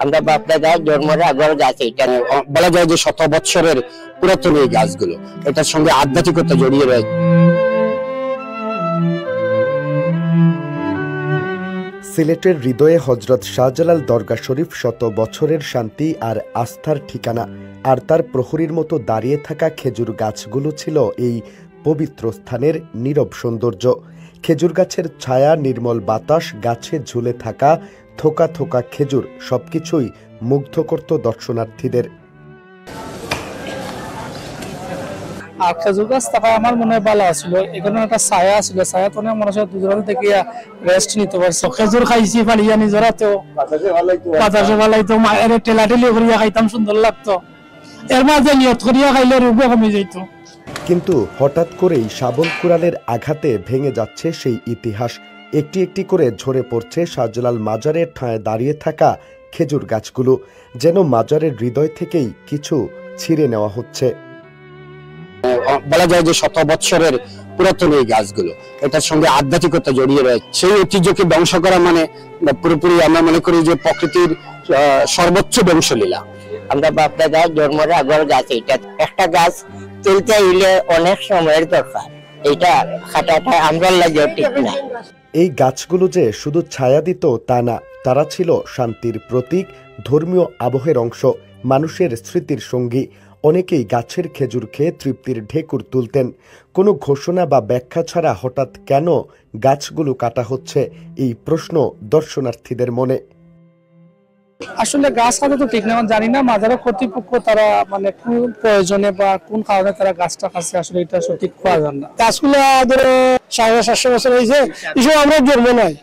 আমরা বাপ দাদার জন্মের আগের গাছ। এটা বলা যায় যে শত বৎসরের পুরাতন এই গাছগুলো, এটার সঙ্গে আধ্যাত্মিকতা জড়িয়ে রয়েছে। সিলেটের হৃদয়ে হজরত শাহজালাল দরগা শরীফ শত বছরের শান্তি আর আস্থার ঠিকানা, আর তার প্রহরীর মতো দাঁড়িয়ে থাকা খেজুর গাছগুলো ছিল এই পবিত্র স্থানের নীরব সৌন্দর্য। খেজুর গাছের ছায়া, নির্মল বাতাস, গাছে ঝুলে থাকা থোকা থোকা খেজুর সবকিছুই মুগ্ধ করত দর্শনার্থীদের। আর খেজুর গাছ থাকা আমার মনে হয় ভালো ছিল, এখানে একটা ছায়া ছিল, ছায়া তো মনে হয় দুজন থেকে রেস্ট নিতে পারছো। খেজুর খাইছি পালিয়া নিজরাতেও বাতাসে ভালাইতো, মায়ের টেলাটেলি করিয়া খাইতাম, সুন্দর লাগতো। এর মাঝে নিয়ত করিয়া খাইলে রোগও কমে যাইতো। কিন্তু হঠাৎ করেই শাবল কুড়ালের আঘাতে ভেঙে যাচ্ছে সেই ইতিহাস। একটি একটি করে ঝরে পড়ছে শাহজালাল মাজারের ঠায় দাঁড়িয়ে থাকা খেজুর গাছগুলো, যেন মাজারের হৃদয় থেকেই কিছু ছিঁড়ে নেওয়া হচ্ছে। বলা যায় যে শত বৎসরের পুরাতন এই গাছগুলো, এটার সঙ্গে আধ্যাত্মিকতা জড়িয়ে রয়েছে। সেই ঐতিহ্যকে ধ্বংস করা মানে পুরোপুরি আমরা মনে করি যে প্রকৃতির সর্বোচ্চ ধ্বংসলীলা। আমরা বাপ দাদার জন্মের আগের গাছ। এটা একটা গাছ তুলতে হইলে অনেক সময়ের দরকার, এটা খাটাটা আমরা লাগে ঠিক না। এই গাছগুলো যে শুধু ছায়া দিত তা না, তারা ছিল শান্তির প্রতীক, ধর্মীয় আবহের অংশ, মানুষের স্মৃতির সঙ্গী। অনেকেই গাছের খেজুর খেয়ে তৃপ্তির ঢেকুর তুলতেন। কোনো ঘোষণা বা ব্যাখ্যা ছাড়া হঠাৎ কেন গাছগুলো কাটা হচ্ছে, এই প্রশ্ন দর্শনার্থীদের মনে। আসলে গাছ কাটা তো ঠিক না, জানি না মাজারের কর্তৃপক্ষ তারা মানে কোন প্রয়োজনে বা কোন কারণে তারা গাছটা কাটছে, আসলে এটা সঠিক পাওয়া যায় না। গাছগুলো ধরো 750 বছর হয়েছে, এসব আমরা জন্ম নয়,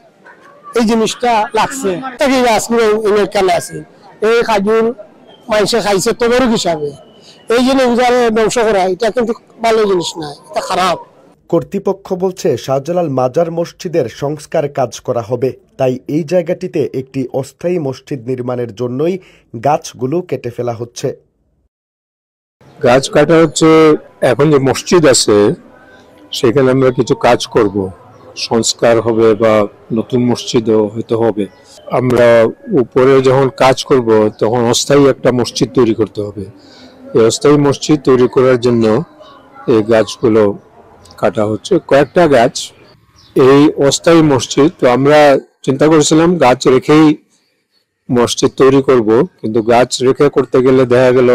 এই জিনিসটা লাগছে এই গাছগুলো কেন আছে। এই খাজুর মানুষে খাইছে তবরক হিসাবে, এই জিনিস ধ্বংস করা এটা কিন্তু ভালো জিনিস না, এটা খারাপ। কর্তৃপক্ষ বলছে শাহজালাল মাজার মসজিদের সংস্কার কাজ করা হবে, তাই এই জায়গাটিতে একটি অস্থায়ী মসজিদ নির্মাণের জন্যই গাছগুলো কেটে ফেলা হচ্ছে। গাছ কাটা হচ্ছে, এখন যে মসজিদ আছে সেখানে আমরা কিছু কাজ করব, সংস্কার হবে বা নতুন মসজিদও হয়তো হবে। আমরা উপরে যখন কাজ করব তখন অস্থায়ী একটা মসজিদ তৈরি করতে হবে। এই অস্থায়ী মসজিদ তৈরি করার জন্য এই গাছগুলো কাটা হচ্ছে, কয়েকটা গাছ। এই অস্থায়ী মসজিদ তো আমরা চিন্তা করেছিলাম গাছ রেখেই মসজিদ তৈরি করব, কিন্তু গাছ রেখে করতে গেলে দেখা গেল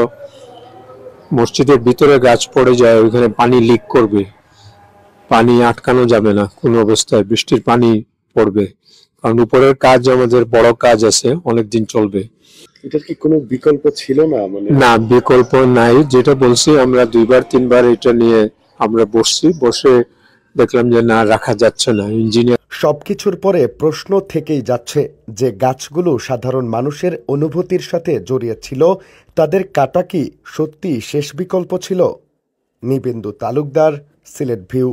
মসজিদের ভিতরে গাছ পড়ে যায়, ওইখানে পানি লিক করবে, পানি আটকানো যাবে না কোনো অবস্থায়, বৃষ্টির পানি পড়বে, কারণ উপরের কাজ আমাদের বড় কাজ আছে, অনেকদিন চলবে। এটার কি কোনো বিকল্প ছিল না? না, বিকল্প নাই। যেটা বলছি আমরা 2-3 বার এটা নিয়ে আমরা বসে দেখলাম যে না, রাখা যাচ্ছে না। ইঞ্জিনিয়ার সবকিছুর পরে প্রশ্ন থেকেই যাচ্ছে যে গাছগুলো সাধারণ মানুষের অনুভূতির সাথে জড়িয়ে ছিল, তাদের কাটা কি সত্যি শেষ বিকল্প ছিল? নিবেন্দু তালুকদার, সিলেট ভিউ।